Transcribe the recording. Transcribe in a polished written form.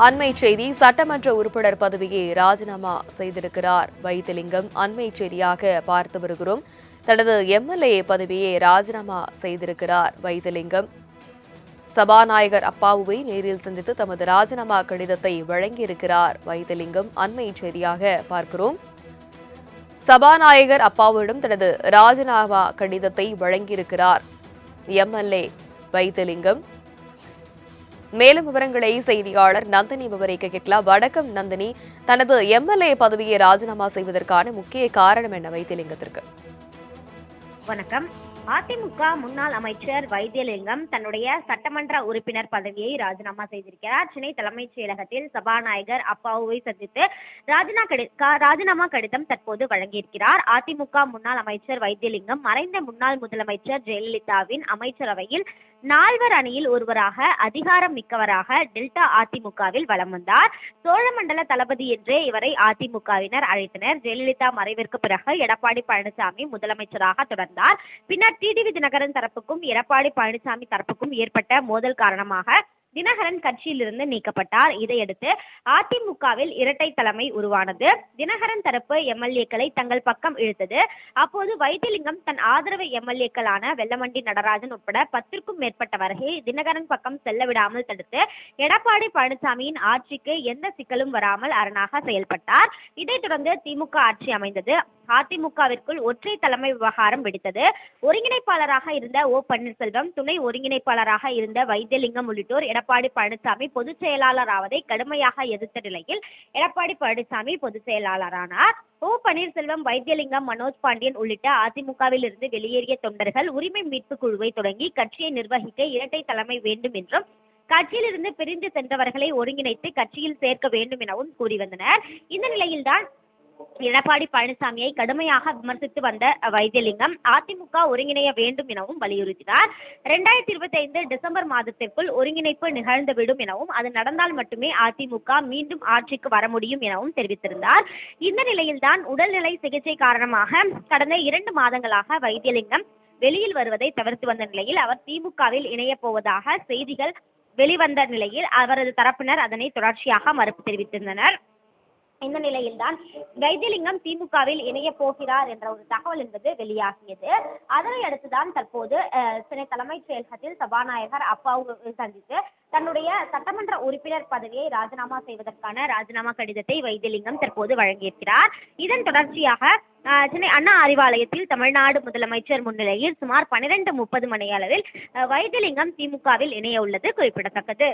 அண்மை செய்தி சட்டமன்ற உறுப்பினர் பதவியை ராஜினாமா செய்திருக்கிறார் வைத்திலிங்கம். அண்மை செய்தியாக பார்த்து வருகிறோம். தனது எம்எல்ஏ பதவியை ராஜினாமா செய்திருக்கிறார் வைத்திலிங்கம். சபாநாயகர் அப்பாவுவை நேரில் சந்தித்து தமது ராஜினாமா கடிதத்தை வழங்கியிருக்கிறார் வைத்திலிங்கம். அண்மை செய்தியாக பார்க்கிறோம். சபாநாயகர் அப்பாவுவிடம் தனது ராஜினாமா கடிதத்தை வழங்கியிருக்கிறார் எம்எல்ஏ வைத்திலிங்கம். மேலும் விவரங்களை செய்தியாளர் நந்தினி விவரிக்க கேட்கலாம். வணக்கம் நந்தினி, தனது எம்எல்ஏ பதவியை ராஜினாமா செய்வதற்கான முக்கிய காரணம் என்ன வைத்தியலிங்கத்திற்கு? வணக்கம். அதிமுக முன்னாள் அமைச்சர் வைத்தியலிங்கம் தன்னுடைய சட்டமன்ற உறுப்பினர் பதவியை ராஜினாமா செய்திருக்கிறார். சென்னை தலைமைச் செயலகத்தில் சபாநாயகர் அப்பாவுவை சந்தித்து ராஜினாமா கடிதம் தற்போது வழங்கியிருக்கிறார். அதிமுக முன்னாள் அமைச்சர் வைத்தியலிங்கம் மறைந்த முன்னாள் முதலமைச்சர் ஜெயலலிதாவின் அமைச்சரவையில் 4 அணியில் ஒருவராக அதிகாரம் மிக்கவராக டெல்டா அதிமுகவில் வலம் வந்தார். சோழமண்டல தளபதி என்றே இவரை அதிமுகவினர் அழைத்தனர். ஜெயலலிதா மறைவிற்கு பிறகு எடப்பாடி பழனிசாமி முதலமைச்சராக தொடர்ந்தார். பின்னர் டிடிவி தினகரன் தரப்புக்கும் எடப்பாடி பழனிசாமி தரப்புக்கும் ஏற்பட்ட மோதல் காரணமாக தினகரன் கட்சியிலிருந்து நீக்கப்பட்டார். இதையடுத்து அதிமுகவில் இரட்டை தலைமை உருவானது. தினகரன் தரப்பு எம்எல்ஏக்களை தங்கள் பக்கம் இழுத்தது. அப்போது வைத்திலிங்கம் தன் ஆதரவு எம்எல்ஏக்களான வெல்லமண்டி நடராஜன் உட்பட 10க்கும் மேற்பட்டவர்களை தினகரன் பக்கம் செல்ல விடாமல் தடுத்து எடப்பாடி பழனிசாமியின் ஆட்சிக்கு எந்த சிக்கலும் வராமல் அரணாக செயல்பட்டார். இதைத் தொடர்ந்து திமுக ஆட்சி அமைந்தது. அதிமுகவிற்குள் ஒற்றை தலைமை விவகாரம் வெடித்தது. ஒருங்கிணைப்பாளராக இருந்த ஓ பன்னீர்செல்வம், துணை ஒருங்கிணைப்பாளராக இருந்த வைத்தியலிங்கம் உள்ளிட்டோர் எடப்பாடி பழனிசாமி பொதுச் செயலாளராவதை கடுமையாக எதிர்த்த நிலையில் எடப்பாடி பழனிசாமி பொதுச் செயலாளரானார். ஓ பன்னீர்செல்வம், வைத்தியலிங்கம், மனோஜ் பாண்டியன் உள்ளிட்ட அதிமுகவில் இருந்து வெளியேறிய தொண்டர்கள் உரிமை மீட்பு குழுவை தொடங்கி கட்சியை நிர்வகிக்க இரட்டை தலைமை வேண்டும் என்றும் கட்சியிலிருந்து பிரிந்து சென்றவர்களை ஒருங்கிணைத்து கட்சியில் சேர்க்க வேண்டும் எனவும் கூறி வந்தனர். இந்த நிலையில்தான் எடப்பாடி பழனிசாமியை கடுமையாக விமர்சித்து வந்த வைத்தியலிங்கம் அதிமுக ஒருங்கிணைய வேண்டும் எனவும் வலியுறுத்தினார். 2025 டிசம்பர் மாதத்திற்குள் ஒருங்கிணைப்பு நிகழ்ந்துவிடும் எனவும் அது நடந்தால் மட்டுமே அதிமுக மீண்டும் ஆட்சிக்கு வர முடியும் எனவும் தெரிவித்திருந்தார். இந்த நிலையில்தான் உடல்நிலை சிகிச்சை காரணமாக கடந்த 2 மாதங்களாக வைத்தியலிங்கம் வெளியில் வருவதை தவிர்த்து வந்த நிலையில் அவர் திமுகவில் இணைய போவதாக செய்திகள் வெளிவந்த நிலையில் அவரது தரப்பினர் அதனை தொடர்ச்சியாக மறுப்பு தெரிவித்திருந்தனர். இந்த நிலையில்தான் வைத்தியலிங்கம் திமுகவில் இணைய போகிறார் என்ற ஒரு தகவல் என்பது வெளியாகியது. அதனை அடுத்துதான் தற்போது சென்னை தலைமைச் செயலகத்தில் சபாநாயகர் அப்பாவு சந்தித்து தன்னுடைய சட்டமன்ற உறுப்பினர் பதவியை ராஜினாமா செய்வதற்கான ராஜினாமா கடிதத்தை வைத்தியலிங்கம் தற்போது வழங்கியிருக்கிறார். இதன் தொடர்ச்சியாக சென்னை அண்ணா அறிவாலயத்தில் தமிழ்நாடு முதலமைச்சர் முன்னிலையில் சுமார் 12:30 மணி அளவில் வைத்தியலிங்கம் திமுகவில் இணைய உள்ளது குறிப்பிடத்தக்கது.